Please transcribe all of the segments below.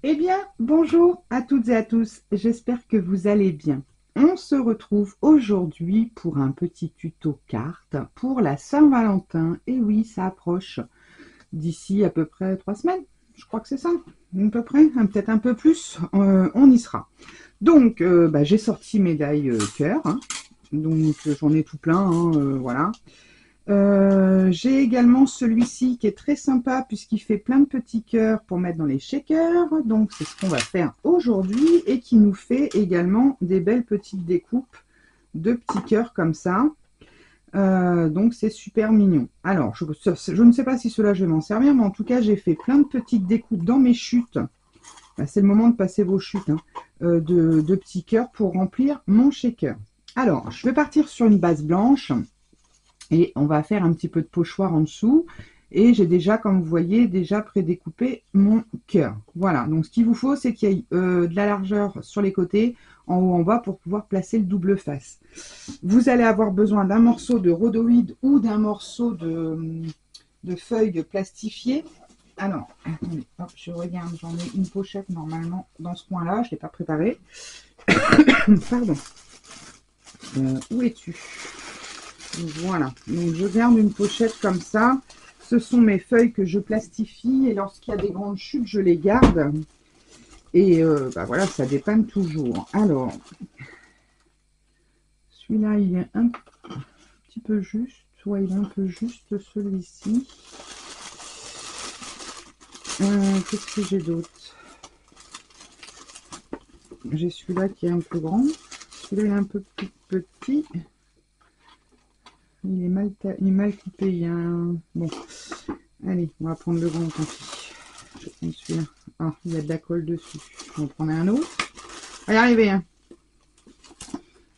Eh bien, bonjour à toutes et à tous, j'espère que vous allez bien. On se retrouve aujourd'hui pour un petit tuto carte pour la Saint-Valentin. Et oui, ça approche d'ici à peu près 3 semaines, je crois que c'est ça, à peu près, peut-être un peu plus, on y sera. Donc, j'ai sorti médaille cœur, hein. Donc j'en ai tout plein, hein, voilà. J'ai également celui-ci qui est très sympa puisqu'il fait plein de petits cœurs pour mettre dans les shakers. Donc c'est ce qu'on va faire aujourd'hui et qui nous fait également des belles petites découpes de petits cœurs comme ça. Donc c'est super mignon. Alors je ne sais pas si cela je vais m'en servir, mais en tout cas j'ai fait plein de petites découpes dans mes chutes. C'est le moment de passer vos chutes, hein, de petits cœurs pour remplir mon shaker. Alors je vais partir sur une base blanche. Et on va faire un petit peu de pochoir en dessous. Et j'ai déjà, comme vous voyez, déjà prédécoupé mon cœur. Voilà, donc ce qu'il vous faut, c'est qu'il y ait de la largeur sur les côtés, en haut, en bas, pour pouvoir placer le double face. Vous allez avoir besoin d'un morceau de rhodoïde ou d'un morceau de feuilles plastifiées. Alors, attendez, hop, je regarde, j'en ai une pochette normalement dans ce coin-là, je ne l'ai pas préparée. Pardon. Où es-tu? Voilà, donc je garde une pochette comme ça. Ce sont mes feuilles que je plastifie et lorsqu'il y a des grandes chutes, je les garde. Et voilà, ça dépanne toujours. Alors, celui-là, il est un petit peu juste. Ouais, il est un peu juste, celui-ci. Qu'est-ce que j'ai d'autre? J'ai celui-là qui est un peu grand. Celui-là, il est un peu plus petit. Il est mal coupé. Il y a un... Bon, allez, on va prendre le grand, tant pis. Je prends celui-là. Ah, il y a de la colle dessus. On va prendre un autre. On va y arriver, hein.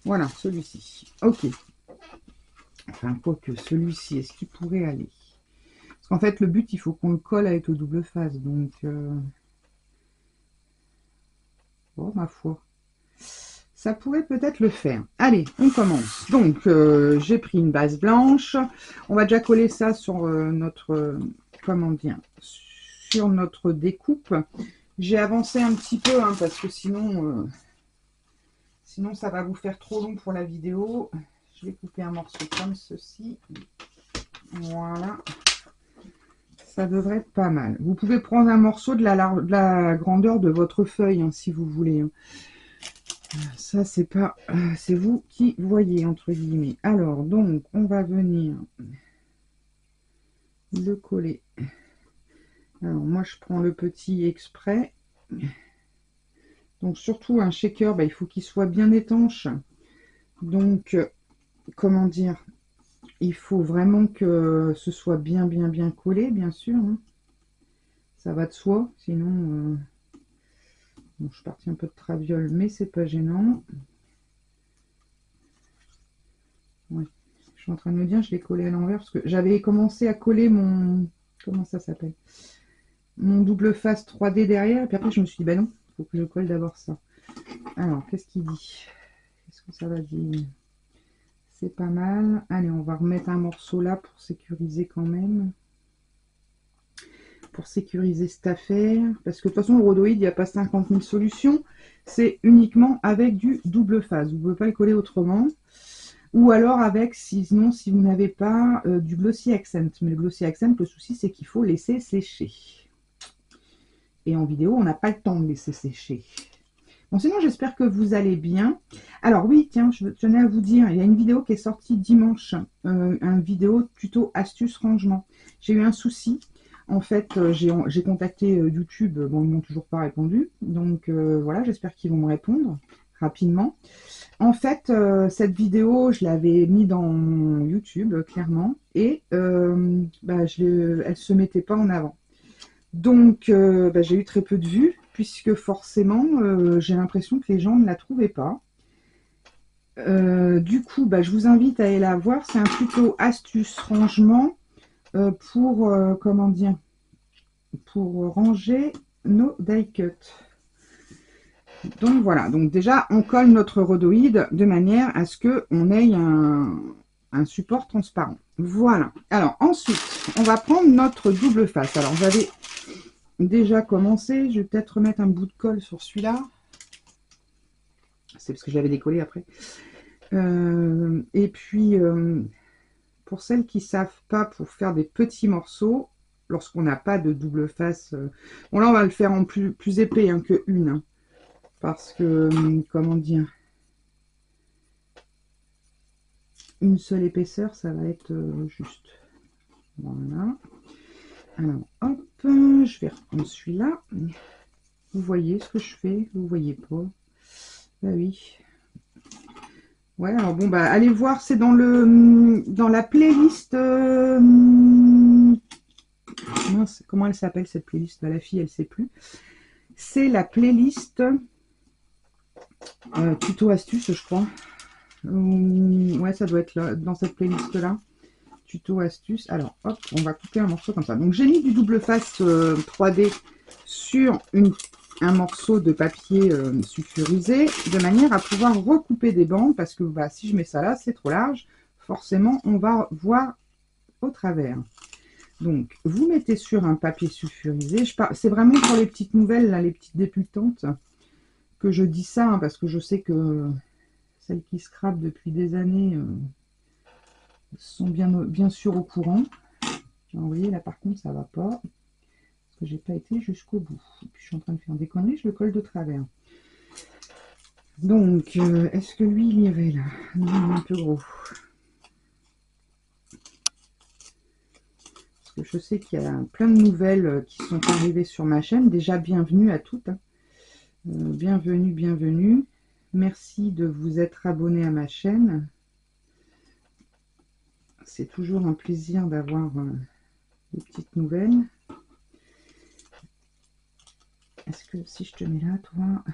Voilà, celui-ci. Ok. Enfin, quoi que celui-ci, est-ce qu'il pourrait aller? Parce qu'en fait, le but, il faut qu'on le colle avec le double face. Donc, bon, ma foi. Ça pourrait peut-être le faire. Allez, on commence. Donc, j'ai pris une base blanche. On va déjà coller ça sur notre... comment dire? Sur notre découpe. J'ai avancé un petit peu, hein, parce que sinon ça va vous faire trop long pour la vidéo. Je vais couper un morceau comme ceci. Voilà. Ça devrait être pas mal. Vous pouvez prendre un morceau de la grandeur de votre feuille, hein, si vous voulez. Ça, c'est pas... c'est vous qui voyez, entre guillemets. Alors, donc, on va venir le coller. Alors, moi, je prends le petit exprès. Donc, surtout, un shaker, il faut qu'il soit bien étanche. Donc, comment dire, il faut vraiment que ce soit bien collé, bien sûr, hein. Ça va de soi, sinon... Bon, je suis partie un peu de traviole, mais c'est pas gênant. Ouais. Je suis en train de me dire, je l'ai collé à l'envers, parce que j'avais commencé à coller mon... Comment ça s'appelle? Mon double face 3D derrière, et puis après je me suis dit, bah non, il faut que je colle d'abord ça. Alors, qu'est-ce qu'il dit? Qu'est-ce que ça va dire? C'est pas mal. Allez, on va remettre un morceau là pour sécuriser quand même. Pour sécuriser cette affaire. Parce que de toute façon, le rhodoïde, il n'y a pas 50 000 solutions. C'est uniquement avec du double face. Vous ne pouvez pas le coller autrement. Ou alors avec, sinon, si vous n'avez pas du glossy accent. Mais le glossy accent, le souci, c'est qu'il faut laisser sécher. Et en vidéo, on n'a pas le temps de laisser sécher. Bon, sinon, j'espère que vous allez bien. Alors oui, tiens, je tenais à vous dire, il y a une vidéo qui est sortie dimanche, une vidéo tuto astuce rangement. J'ai eu un souci. En fait, j'ai contacté YouTube, bon, ils m'ont toujours pas répondu. Donc voilà, j'espère qu'ils vont me répondre rapidement. En fait, cette vidéo, je l'avais mis dans YouTube, clairement, et elle se mettait pas en avant. Donc, j'ai eu très peu de vues, puisque forcément, j'ai l'impression que les gens ne la trouvaient pas. Du coup, je vous invite à aller la voir. C'est un tuto astuce rangement pour, comment dire, pour ranger nos die cuts. Donc voilà, donc déjà, on colle notre rhodoïde de manière à ce qu'on ait un support transparent. Voilà. Alors ensuite, on va prendre notre double face. Alors j'avais déjà commencé. Je vais peut-être remettre un bout de colle sur celui-là. C'est parce que je l'avais décollé après. Et puis, pour celles qui ne savent pas, pour faire des petits morceaux, lorsqu'on n'a pas de double face, bon là on va le faire en plus épais hein, que une, hein, parce que, comment dire, une seule épaisseur, ça va être juste. Voilà. Alors, hop, je vais reprendre celui-là. Vous voyez ce que je fais? Vous voyez pas? Bah oui. Ouais, alors bon, bah allez voir, c'est dans la playlist. Mince, comment elle s'appelle cette playlist? Bah, la fille, elle sait plus. C'est la playlist tuto astuce, je crois. Ouais, ça doit être là, dans cette playlist-là. Tuto astuce. Alors, hop, on va couper un morceau comme ça. Donc, j'ai mis du double face 3D sur un morceau de papier sulfurisé, de manière à pouvoir recouper des bandes, parce que bah, si je mets ça là, c'est trop large. Forcément, on va voir au travers. Donc, vous mettez sur un papier sulfurisé. C'est vraiment pour les petites nouvelles, là, les petites débutantes, que je dis ça, hein, parce que je sais que celles qui scrapent depuis des années sont bien sûr au courant. Alors, vous voyez, là, par contre, ça va pas, parce que j'ai pas été jusqu'au bout. Et puis, je suis en train de faire des conneries, je le colle de travers. Donc, est-ce que lui, il irait là? Non, il est un peu gros. Parce que je sais qu'il y a plein de nouvelles qui sont arrivées sur ma chaîne. Déjà, bienvenue à toutes. Hein. Bienvenue, bienvenue. Merci de vous être abonné à ma chaîne. C'est toujours un plaisir d'avoir des petites nouvelles. Est-ce que si je te mets là, toi...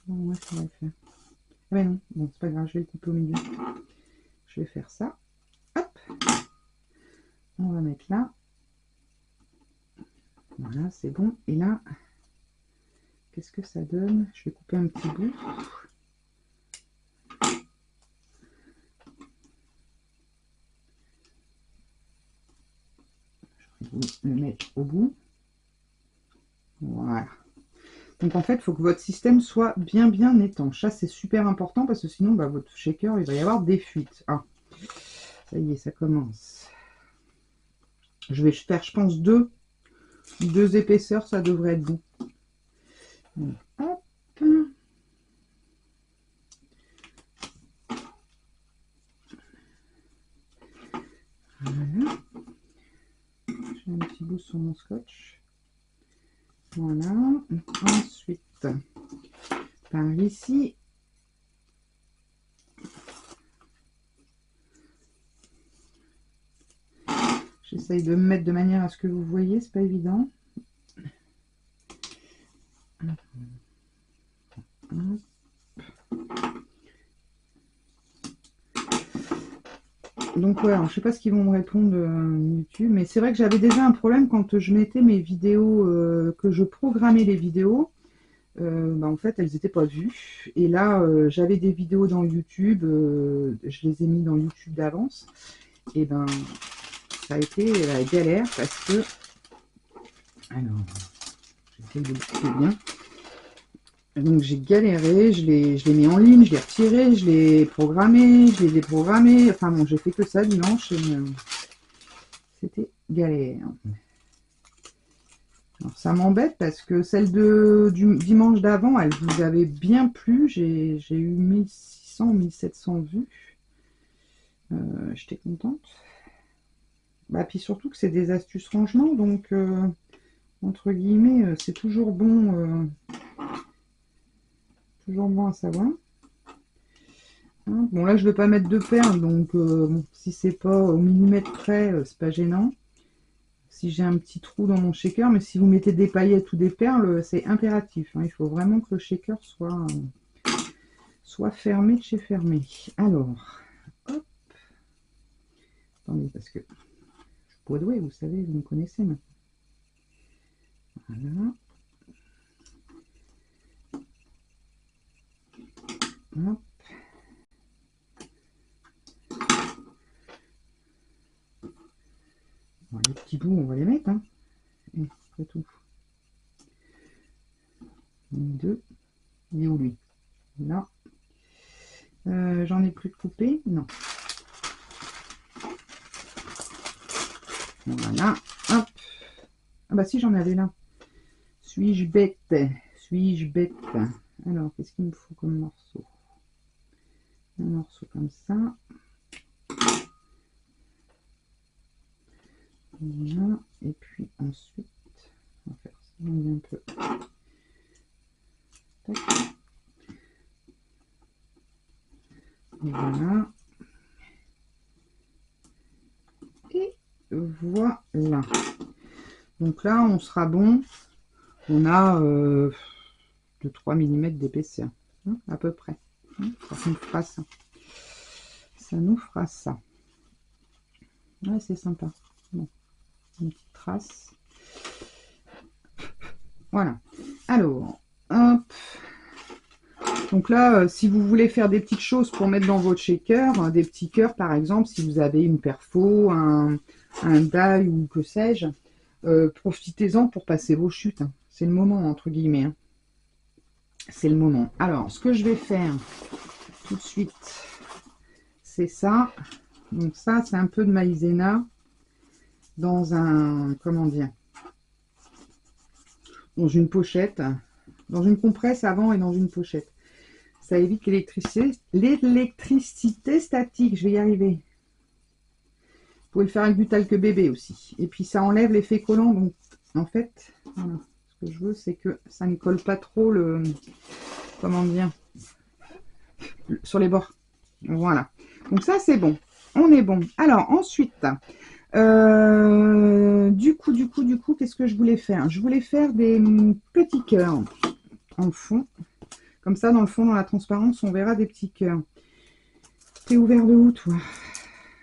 Bon, ouais, ça va le faire. Ah ben non, bon, c'est pas grave, je vais le couper au milieu. Je vais faire ça. Hop. On va mettre là. Voilà, c'est bon. Et là, qu'est-ce que ça donne? Je vais couper un petit bout. Je vais le mettre au bout. Voilà. Donc en fait, il faut que votre système soit bien étanche. Ça, c'est super important parce que sinon, bah, votre shaker, il va y avoir des fuites. Ah, ça y est, ça commence. Je vais faire, je pense, deux épaisseurs, ça devrait être bon. Donc, hop. Voilà. J'ai un petit bout sur mon scotch. Voilà. Ensuite, par ici, j'essaye de me mettre de manière à ce que vous voyez, c'est pas évident. Donc ouais, alors, je sais pas ce qu'ils vont me répondre YouTube, mais c'est vrai que j'avais déjà un problème quand je mettais mes vidéos, que je programmais les vidéos. Bah, en fait, elles n'étaient pas vues. Et là, j'avais des vidéos dans YouTube, je les ai mis dans YouTube d'avance. Et ben, ça a été la galère parce que... Alors, j'essaye de le couper bien. Donc j'ai galéré, je l'ai mis en ligne, je l'ai retiré, je l'ai programmé, je l'ai déprogrammé. Enfin bon, j'ai fait que ça dimanche. C'était galère. Alors, ça m'embête parce que celle du dimanche d'avant, elle vous avait bien plu. J'ai eu 1600, 1700 vues. J'étais contente. Bah, puis surtout que c'est des astuces rangement, donc entre guillemets, c'est toujours bon à savoir. Hein, bon, là, je ne vais pas mettre de perles, donc bon, si c'est pas au millimètre près, c'est pas gênant. Si j'ai un petit trou dans mon shaker, mais si vous mettez des paillettes ou des perles, c'est impératif. Hein, il faut vraiment que le shaker soit fermé de chez fermé. Alors, hop. Attendez, parce que je suis Broadway, vous savez, vous me connaissez maintenant. Voilà. Hop. Bon, les petits bouts, on va les mettre. Hein. après tout. 2. Il est où lui? Là. J'en ai plus de coupé? Non. Voilà. Hop. Ah bah si, j'en avais là. Suis-je bête? Suis-je bête? Alors, qu'est-ce qu'il me faut comme morceau? Un morceau comme ça. Voilà. Et puis ensuite, on va faire ça un peu. Tac. Voilà. Et voilà. Donc là, on sera bon. On a de 3 mm d'épaisseur, hein, à peu près. Hein, ça nous fera ça. Ça nous fera ça. Ouais, c'est sympa. Bon, une petite trace. Voilà. Alors, hop. Donc là, si vous voulez faire des petites choses pour mettre dans votre shaker, des petits cœurs par exemple, si vous avez une perfo, un die ou que sais-je, profitez-en pour passer vos chutes. Hein. C'est le moment, entre guillemets. Hein. C'est le moment. Alors, ce que je vais faire tout de suite, c'est ça. Donc ça, c'est un peu de maïzena dans un, comment dire, dans une pochette, dans une compresse avant et dans une pochette. Ça évite l'électricité statique. Je vais y arriver. Vous pouvez le faire avec du talc bébé aussi. Et puis ça enlève l'effet collant. Donc en fait, voilà. Ce que je veux, c'est que ça ne colle pas trop le, comment dire, sur les bords. Voilà. Donc ça, c'est bon. On est bon. Alors ensuite, du coup, qu'est-ce que je voulais faire? Je voulais faire des petits cœurs en fond. Comme ça, dans le fond, dans la transparence, on verra des petits cœurs. T'es ouvert de où, toi?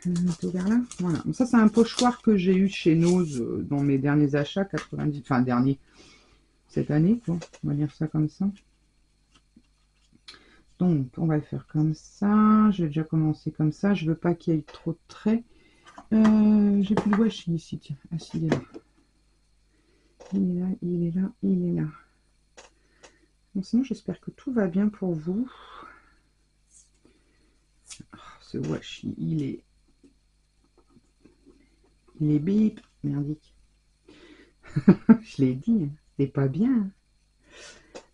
T'es ouvert là? Voilà. Donc ça, c'est un pochoir que j'ai eu chez Nose dans mes derniers achats, 90, enfin, dernier, cette année, quoi. On va dire ça comme ça. Donc, on va le faire comme ça. Je vais déjà commencer comme ça. Je veux pas qu'il y ait trop de traits. J'ai plus de washi ici, tiens. Ah, si, il est là. Il est là, il est là, il est là. Bon, sinon, j'espère que tout va bien pour vous. Oh, ce washi, il est bip, merdique. Je l'ai dit, hein. C'est pas bien.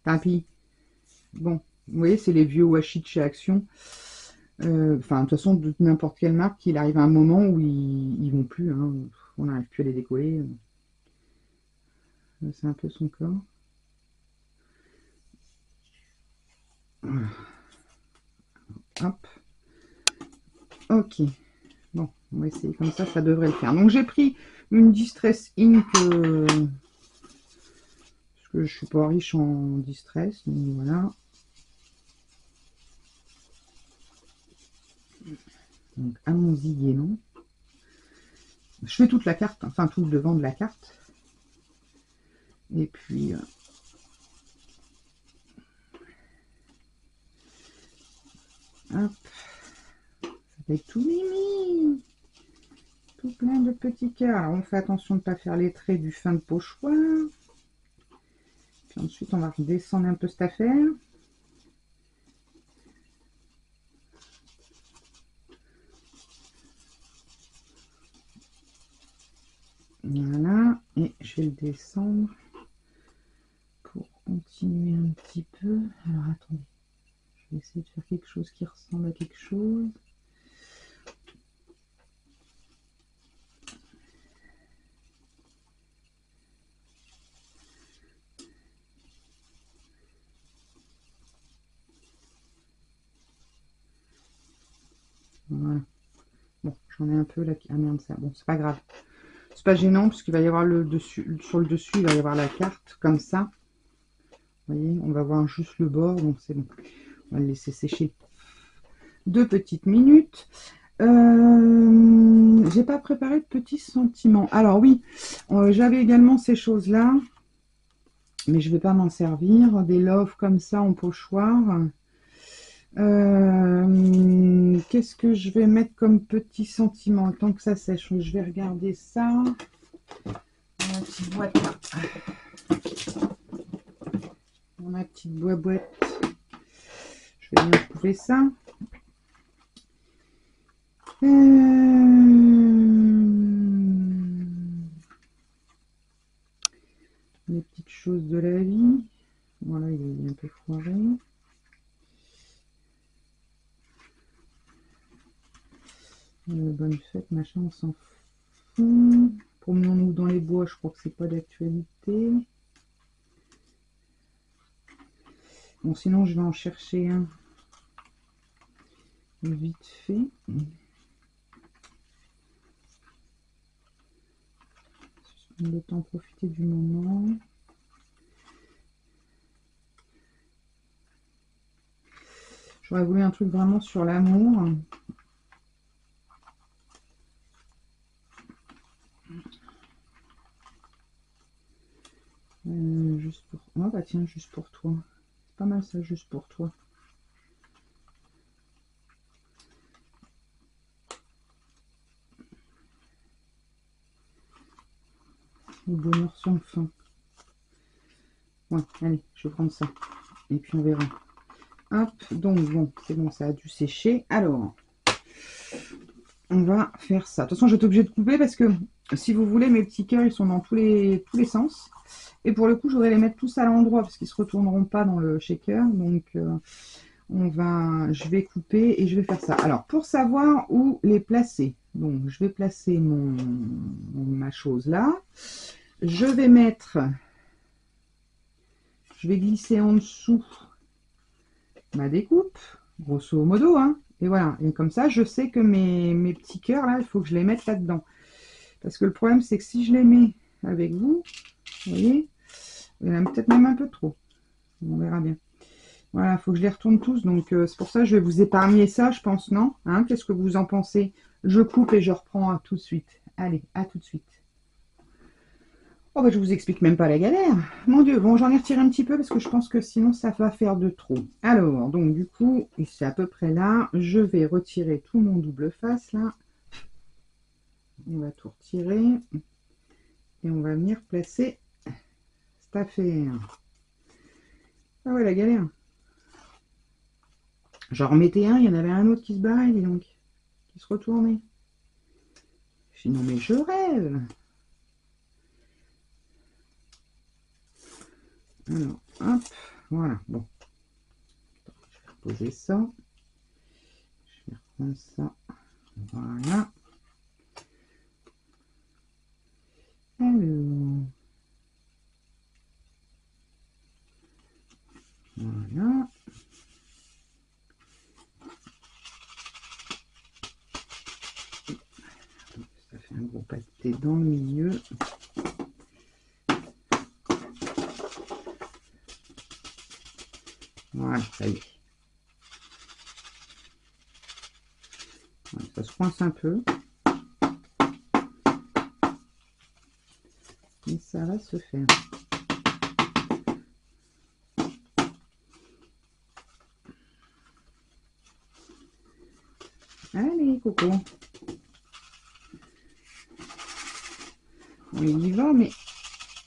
Tant pis. Bon, vous voyez, c'est les vieux washi de chez Action. Enfin, de toute façon, de n'importe quelle marque, il arrive à un moment où ils vont plus. Hein. On n'arrive plus à les décoller. C'est un peu son corps. Voilà. Hop. Ok. Bon, on va essayer comme ça devrait le faire. Donc, j'ai pris une Distress Ink, parce que je suis pas riche en Distress. Donc, voilà. Donc, allons-y gaiement. Je fais toute la carte, enfin tout le devant de la carte. Et puis... hop. Ça fait tout mimi. Tout plein de petits cœurs. Alors, on fait attention de ne pas faire les traits du fin de pochoir. Puis ensuite, on va redescendre un peu cette affaire. Voilà, et je vais le descendre pour continuer un petit peu. Alors attendez, je vais essayer de faire quelque chose qui ressemble à quelque chose. Voilà. Bon, j'en ai un peu là. Ah merde, ça. Bon, c'est pas grave. C'est pas gênant parce qu'il va y avoir le dessus, sur le dessus, il va y avoir la carte comme ça. Vous voyez, on va voir juste le bord, donc c'est bon. On va le laisser sécher 2 petites minutes. J'ai pas préparé de petits sentiments. Alors oui, j'avais également ces choses-là, mais je vais pas m'en servir. Des loves comme ça en pochoir. Qu'est-ce que je vais mettre comme petit sentiment tant que ça sèche? Je vais regarder ça. petite boîte là. Dans ma petite boîte. Je vais bien trouver ça. Les petites choses de la vie. Voilà, il est un peu foiré. Bonne fête, machin, on s'en fout. Promenons-nous dans les bois, je crois que c'est pas d'actualité. Bon, sinon je vais en chercher un vite fait. Le temps profiter du moment. J'aurais voulu un truc vraiment sur l'amour. Juste pour... Oh bah tiens, juste pour toi. C'est pas mal ça, juste pour toi. Le bonheur sans fin. Ouais, allez, je vais prendre ça. Et puis on verra. Hop, donc bon, c'est bon, ça a dû sécher. Alors, on va faire ça. De toute façon, je vais être obligée de couper parce que, si vous voulez, mes petits cœurs, ils sont dans tous les sens. Et pour le coup, je voudrais les mettre tous à l'endroit parce qu'ils ne se retourneront pas dans le shaker. Donc, je vais couper et je vais faire ça. Alors, pour savoir où les placer, donc je vais placer ma chose là. Je vais glisser en dessous ma découpe, grosso modo, hein. Et voilà, et comme ça, je sais que mes petits cœurs là, il faut que je les mette là-dedans. Parce que le problème, c'est que si je les mets avec vous, vous voyez, il y en a peut-être même un peu trop. On verra bien. Voilà, il faut que je les retourne tous. Donc, c'est pour ça que je vais vous épargner ça, je pense, non, hein? Qu'est-ce que vous en pensez? Je coupe et je reprends tout de suite. Allez, à tout de suite. Oh bah je vous explique même pas la galère. Mon Dieu, bon j'en ai retiré un petit peu parce que je pense que sinon ça va faire de trop. Alors, donc du coup, c'est à peu près là. Je vais retirer tout mon double face là. On va tout retirer. Et on va venir placer cette affaire. Ah ouais, la galère. J'en remettais un, il y en avait un autre qui se barrait, dis donc. Qui se retournait. Je dis non mais je rêve. Alors, hop, voilà, bon. Je vais reposer ça. Je vais reprendre ça. Voilà. Alors. Voilà. Ça fait un gros pâté dans le milieu. Voilà, ça y est. Voilà, ça se coince un peu. Mais ça va se faire. Allez, Coco. On y va, mais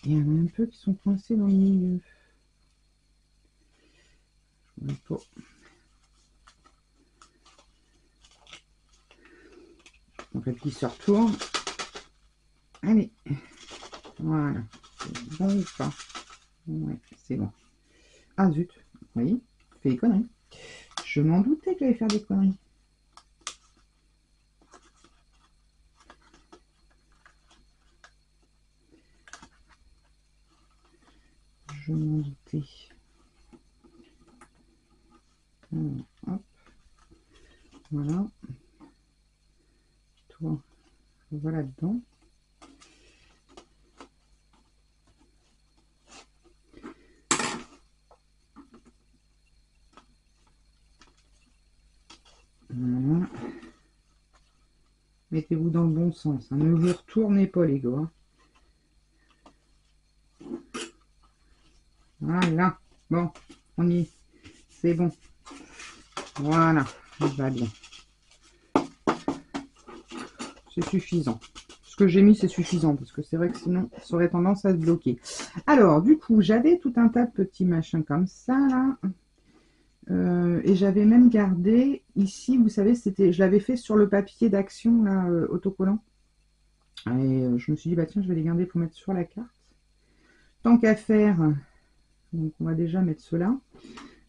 il y en a un peu qui sont coincés dans le milieu. Je vois pas. En fait, il se retourne. Allez. Voilà. C'est bon ou pas? Ouais, c'est bon. Ah zut. Vous voyez, je fais des conneries. Je m'en doutais que j'allais faire des conneries. Je m'en doutais. Alors, hop. Voilà. Toi, voilà dedans. Voilà. Mettez-vous dans le bon sens. Hein. Ne vous retournez pas, les gars. Voilà. Bon, on y est. C'est bon. Voilà. Il va bien. C'est suffisant. Parce que j'ai mis, c'est suffisant, parce que c'est vrai que sinon, ça aurait tendance à se bloquer. Alors, du coup, j'avais tout un tas de petits machins comme ça, là. Et j'avais même gardé, ici, vous savez, c'était, je l'avais fait sur le papier d'action, là, autocollant. Et je me suis dit, bah tiens, je vais les garder pour mettre sur la carte. Tant qu'à faire, donc on va déjà mettre cela.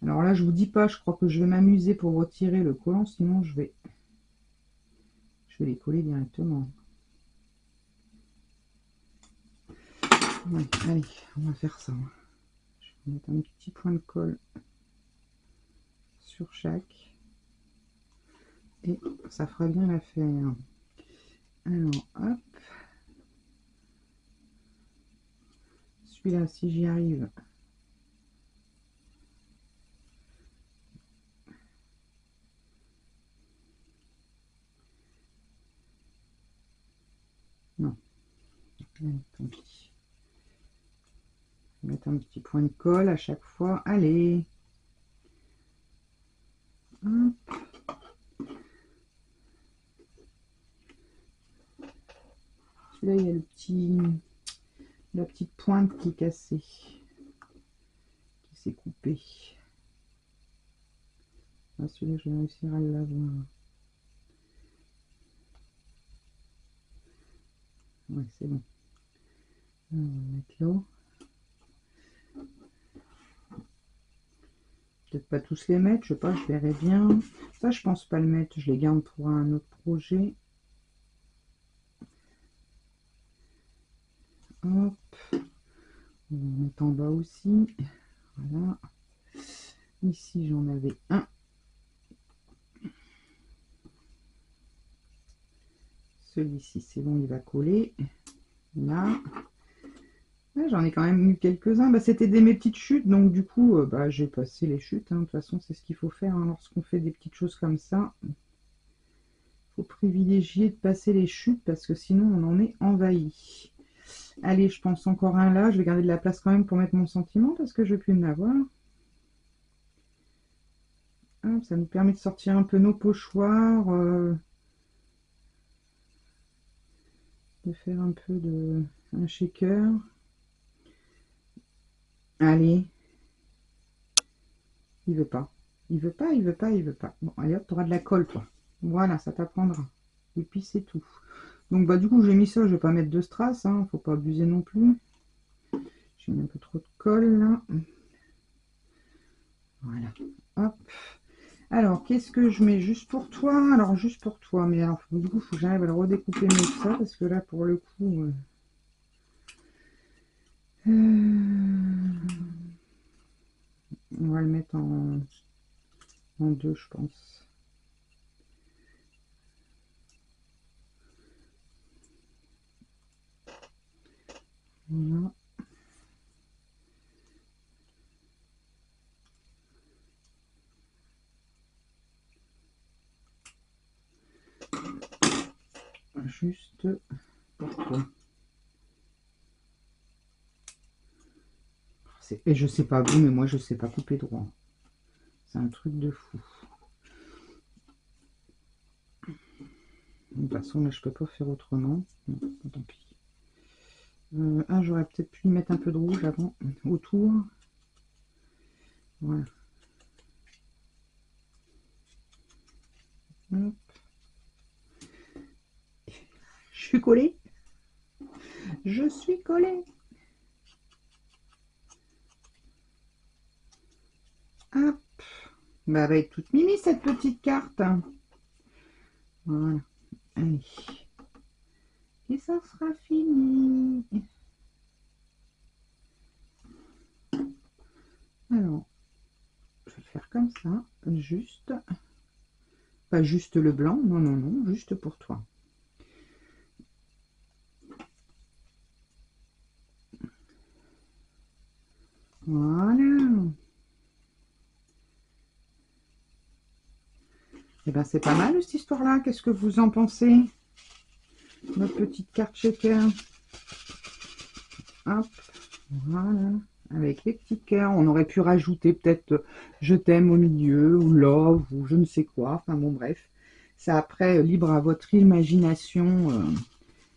Alors là, je vous dis pas, je crois que je vais m'amuser pour retirer le collant, sinon je vais les coller directement. Ouais, allez, on va faire ça. Je vais mettre un petit point de colle sur chaque. Et ça fera bien l'affaire. Alors, hop. Celui-là, si j'y arrive. Non. Tant pis. Mettre un petit point de colle à chaque fois. Allez. Hop. Celui-là, il y a la petite pointe qui est cassée, qui s'est coupée. Ah, celui-là, je vais réussir à l'avoir. Ouais, c'est bon. On va mettre là. Peut-être pas tous les mettre, je sais pas, je verrai bien. Ça, je pense pas le mettre, je les garde pour un autre projet. Hop. On va mettre en bas aussi. Voilà. Ici, j'en avais un. Celui-ci, c'est bon, il va coller. Là. Ouais, j'en ai quand même eu quelques-uns. Bah, c'était mes petites chutes, donc du coup, bah, j'ai passé les chutes. Hein. De toute façon, c'est ce qu'il faut faire hein, lorsqu'on fait des petites choses comme ça. Il faut privilégier de passer les chutes parce que sinon, on en est envahi. Allez, je pense encore un là. Je vais garder de la place quand même pour mettre mon sentiment parce que je ne vais plus en avoir. Hop, ça nous permet de sortir un peu nos pochoirs. De faire un peu de un shaker. Allez. Il veut pas. Il veut pas, il veut pas, il veut pas. Bon, allez hop, tu auras de la colle, toi. Voilà, ça t'apprendra. Et puis c'est tout. Donc bah du coup j'ai mis ça, je vais pas mettre de strass, hein, faut pas abuser non plus. J'ai mis un peu trop de colle là. Voilà. Hop. Alors qu'est-ce que je mets juste pour toi? Alors juste pour toi, mais alors du coup faut que j'arrive à le redécouper mieux que ça, parce que là pour le coup. On va le mettre en deux, je pense. Voilà. Juste pour toi. Et je sais pas vous, mais moi je sais pas couper droit. C'est un truc de fou. De toute façon, là je peux pas faire autrement. Non, tant pis. J'aurais peut-être pu y mettre un peu de rouge avant, autour. Voilà. Hop. Je suis collée. Je suis collée. Hop. Bah, elle va être toute mimi cette petite carte. Voilà. Allez. Et ça sera fini. Alors, je vais faire comme ça. Juste. Pas juste le blanc. Non, non, non. Juste pour toi. Voilà. Et ben c'est pas mal cette histoire-là. Qu'est-ce que vous en pensez? Notre petite carte shaker. Hop. Voilà. Avec les petits cœurs. On aurait pu rajouter peut-être je t'aime au milieu, ou love, ou je ne sais quoi. Enfin bon, bref. C'est après libre à votre imagination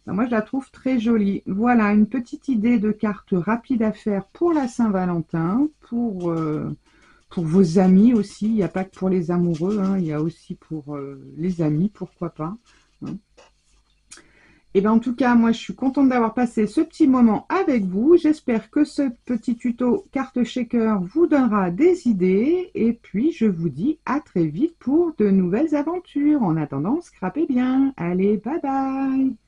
Ben, moi, je la trouve très jolie. Voilà, une petite idée de carte rapide à faire pour la Saint-Valentin, pour vos amis aussi. Il n'y a pas que pour les amoureux, hein, il y a aussi pour les amis, pourquoi pas, hein. Et bien en tout cas, moi je suis contente d'avoir passé ce petit moment avec vous. J'espère que ce petit tuto carte shaker vous donnera des idées. Et puis je vous dis à très vite pour de nouvelles aventures. En attendant, scrapez bien. Allez, bye bye!